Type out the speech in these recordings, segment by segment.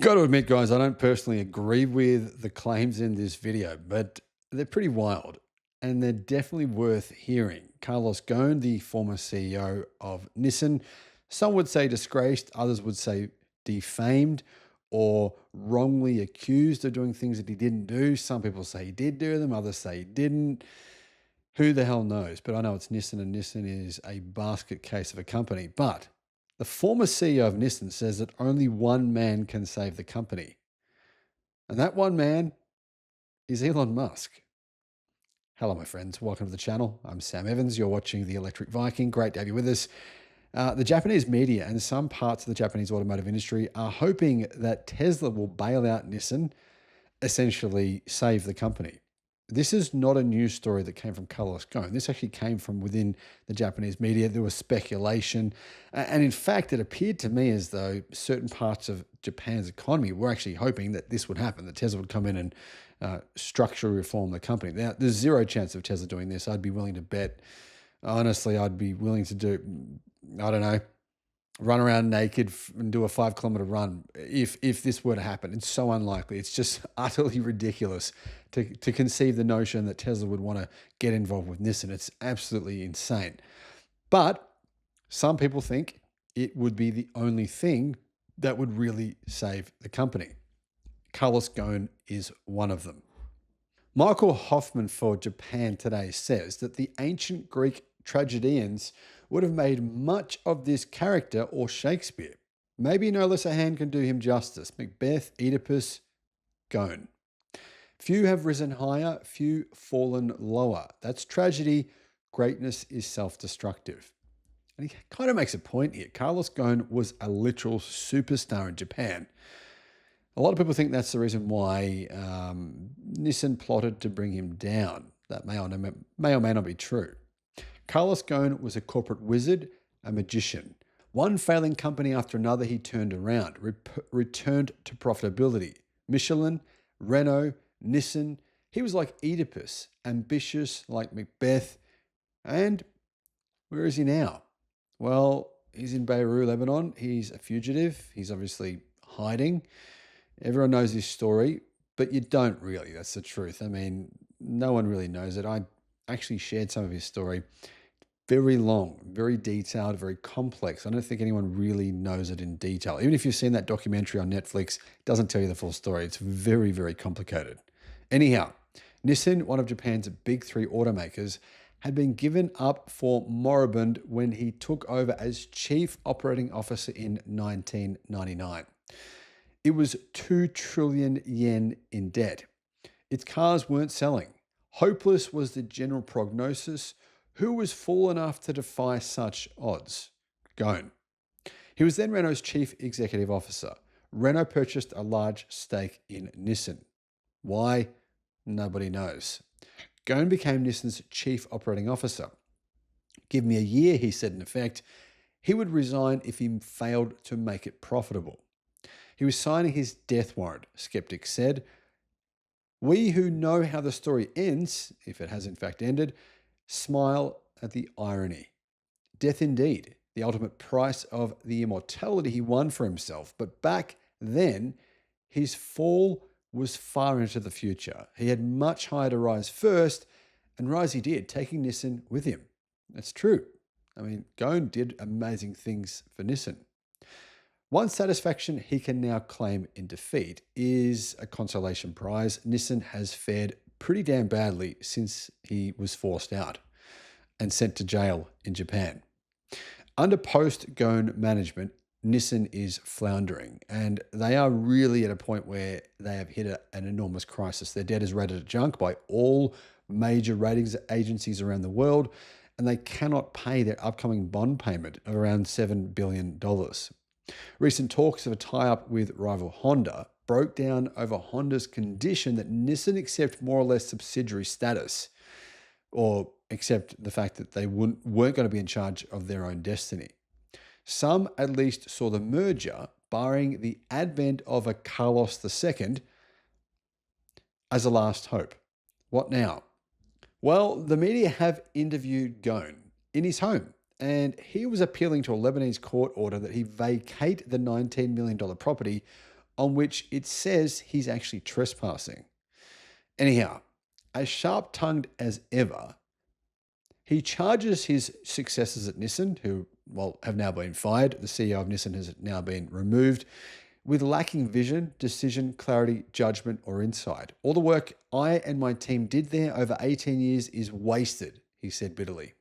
Got to admit, guys, I don't personally agree with the claims in this video, but they're pretty wild and they're definitely worth hearing. Carlos Ghosn, the former CEO of Nissan, some would say disgraced, others would say defamed or wrongly accused of doing things that he didn't do. Some people say he did do them, others say he didn't. Who the hell knows? But I know it's Nissan, and Nissan is a basket case of a company. But the former CEO of Nissan says that only one man can save the company. And that one man is Elon Musk. Hello, my friends. Welcome to the channel. I'm Sam Evans. You're watching the Electric Viking. Great to have you with us. The Japanese media and some parts of the Japanese automotive industry are hoping that Tesla will bail out Nissan, essentially save the company. This is not a news story that came from Carlos Ghosn. This actually came from within the Japanese media. There was speculation. And in fact, it appeared to me as though certain parts of Japan's economy were actually hoping that this would happen, that Tesla would come in and structurally reform the company. Now, there's zero chance of Tesla doing this. I'd be willing to bet. Honestly, I'd be willing to do, I don't know, run around naked and do a 5-kilometer run if this were to happen. It's so unlikely. It's just utterly ridiculous to conceive the notion that Tesla would want to get involved with Nissan. It's absolutely insane. But some people think it would be the only thing that would really save the company. Carlos Ghosn is one of them. Michael Hoffman for Japan Today says that the ancient Greek tragedians would have made much of this character or Shakespeare. Maybe no less a hand can do him justice. Macbeth, Oedipus, Ghosn. Few have risen higher, few fallen lower. That's tragedy. Greatness is self-destructive. And he kind of makes a point here. Carlos Ghosn was a literal superstar in Japan. A lot of people think that's the reason why Nissan plotted to bring him down. That may or may not be true. Carlos Ghosn was a corporate wizard, a magician. One failing company after another, he turned around, returned to profitability. Michelin, Renault, Nissan. He was like Oedipus, ambitious like Macbeth. And where is he now? Well, he's in Beirut, Lebanon. He's a fugitive. He's obviously hiding. Everyone knows his story, but you don't really. That's the truth. I mean, no one really knows it. I actually shared some of his story. Very long, very detailed, very complex. I don't think anyone really knows it in detail. Even if you've seen that documentary on Netflix, it doesn't tell you the full story. It's very, very complicated. Anyhow, Nissan, one of Japan's big three automakers, had been given up for moribund when he took over as chief operating officer in 1999. It was 2 trillion yen in debt. Its cars weren't selling. Hopeless was the general prognosis. Who was fool enough to defy such odds? Ghosn. He was then Renault's chief executive officer. Renault purchased a large stake in Nissan. Why? Nobody knows. Ghosn became Nissan's chief operating officer. Give me a year, he said in effect. He would resign if he failed to make it profitable. He was signing his death warrant, skeptics said. We who know how the story ends, if it has in fact ended, smile at the irony. Death indeed, the ultimate price of the immortality he won for himself. But back then, his fall was far into the future. He had much higher to rise first, and rise he did, taking Nissan with him. That's true. I mean, Ghosn did amazing things for Nissan. One satisfaction he can now claim in defeat is a consolation prize. Nissan has fared pretty damn badly since he was forced out and sent to jail in Japan. Under post-Ghosn management, Nissan is floundering, and they are really at a point where they have hit an enormous crisis. Their debt is rated at junk by all major ratings agencies around the world, and they cannot pay their upcoming bond payment of around $7 billion. Recent talks of a tie-up with rival Honda broke down over Honda's condition that Nissan accept more or less subsidiary status, or accept the fact that they weren't going to be in charge of their own destiny. Some at least saw the merger, barring the advent of a Carlos II, as a last hope. What now? Well, the media have interviewed Ghosn in his home, and he was appealing to a Lebanese court order that he vacate the $19 million property on which it says he's actually trespassing. Anyhow, as sharp-tongued as ever, he charges his successors at Nissan, who, well, have now been fired. The CEO of Nissan has now been removed, with lacking vision, decision, clarity, judgment, or insight. All the work I and my team did there over 18 years is wasted, he said bitterly.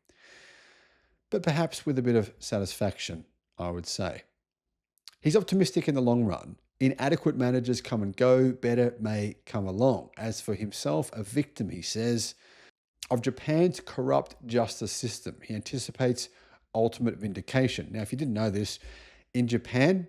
But perhaps with a bit of satisfaction, I would say. He's optimistic in the long run. Inadequate managers come and go, better may come along. As for himself, a victim, he says, of Japan's corrupt justice system. He anticipates ultimate vindication. Now, if you didn't know this, in Japan,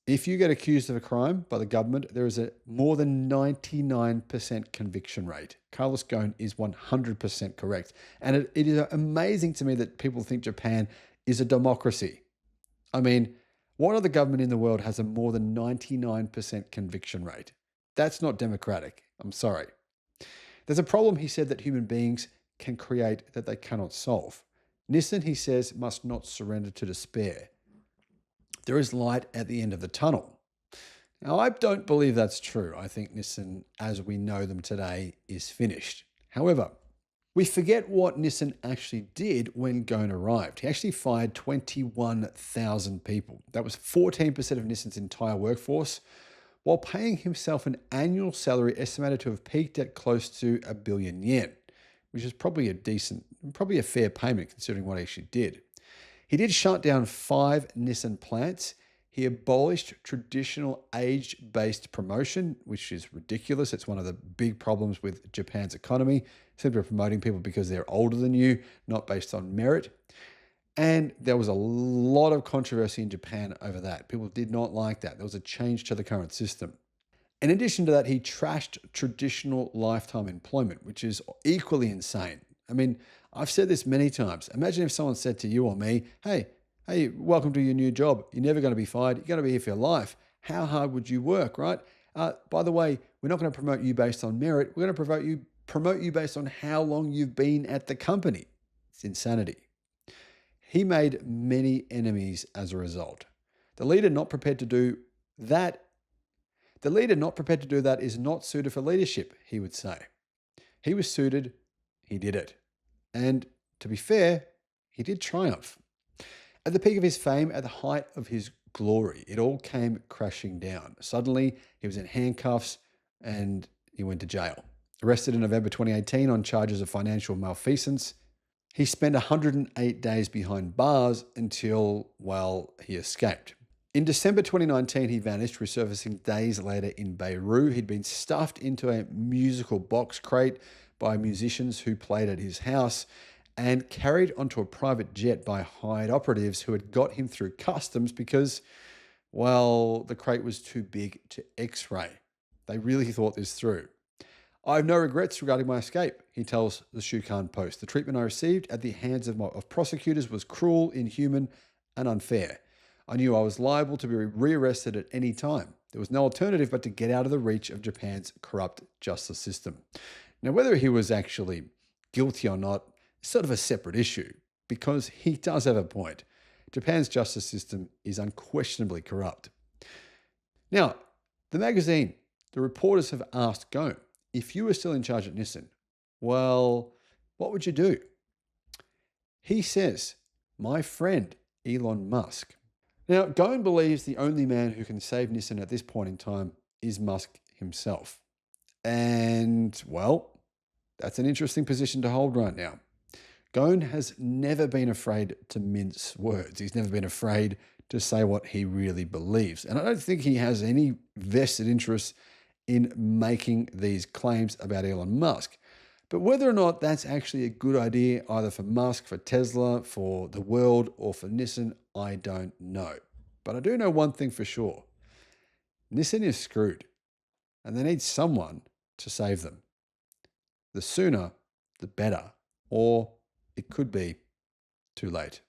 if you get accused of a crime by the government, there is a more than 99% conviction rate. Carlos Ghosn is 100% correct. And it is amazing to me that people think Japan is a democracy. I mean, what other government in the world has a more than 99% conviction rate? That's not democratic. I'm sorry. There's a problem, he said, that human beings can create that they cannot solve. Nissan, he says, must not surrender to despair. There is light at the end of the tunnel. Now, I don't believe that's true. I think Nissan, as we know them today, is finished. However, we forget what Nissan actually did when Ghosn arrived. He actually fired 21,000 people. That was 14% of Nissan's entire workforce, while paying himself an annual salary estimated to have peaked at close to £1 billion, which is probably a fair payment considering what he actually did. He did shut down 5 Nissan plants. He abolished traditional age-based promotion, which is ridiculous. It's one of the big problems with Japan's economy. Simply promoting people because they're older than you, not based on merit. And there was a lot of controversy in Japan over that. People did not like that. There was a change to the current system. In addition to that, he trashed traditional lifetime employment, which is equally insane. I mean, I've said this many times. Imagine if someone said to you or me, hey, welcome to your new job. You're never going to be fired. You're going to be here for your life. How hard would you work, right? By the way, we're not going to promote you based on merit. We're going to promote you based on how long you've been at the company. It's insanity. He made many enemies as a result. The leader not prepared to do that is not suited for leadership, he would say. He was suited, he did it. And to be fair, he did triumph. At the peak of his fame, at the height of his glory, it all came crashing down. Suddenly, he was in handcuffs and he went to jail. Arrested in November 2018 on charges of financial malfeasance, he spent 108 days behind bars until, well, he escaped. In December 2019, he vanished, resurfacing days later in Beirut. He'd been stuffed into a musical box crate by musicians who played at his house and carried onto a private jet by hired operatives who had got him through customs because, well, the crate was too big to x-ray. They really thought this through. I have no regrets regarding my escape, he tells the Shukan Post. The treatment I received at the hands of prosecutors was cruel, inhuman, and unfair. I knew I was liable to be rearrested at any time. There was no alternative but to get out of the reach of Japan's corrupt justice system. Now, whether he was actually guilty or not is sort of a separate issue, because he does have a point. Japan's justice system is unquestionably corrupt. Now, the reporters have asked Ghosn, if you were still in charge at Nissan, well, what would you do? He says, my friend, Elon Musk. Now, Ghosn believes the only man who can save Nissan at this point in time is Musk himself. And, well, that's an interesting position to hold right now. Ghosn has never been afraid to mince words. He's never been afraid to say what he really believes. And I don't think he has any vested interest in making these claims about Elon Musk. But whether or not that's actually a good idea, either for Musk, for Tesla, for the world, or for Nissan, I don't know. But I do know one thing for sure. Nissan is screwed, and they need someone to save them. The sooner, the better, or it could be too late.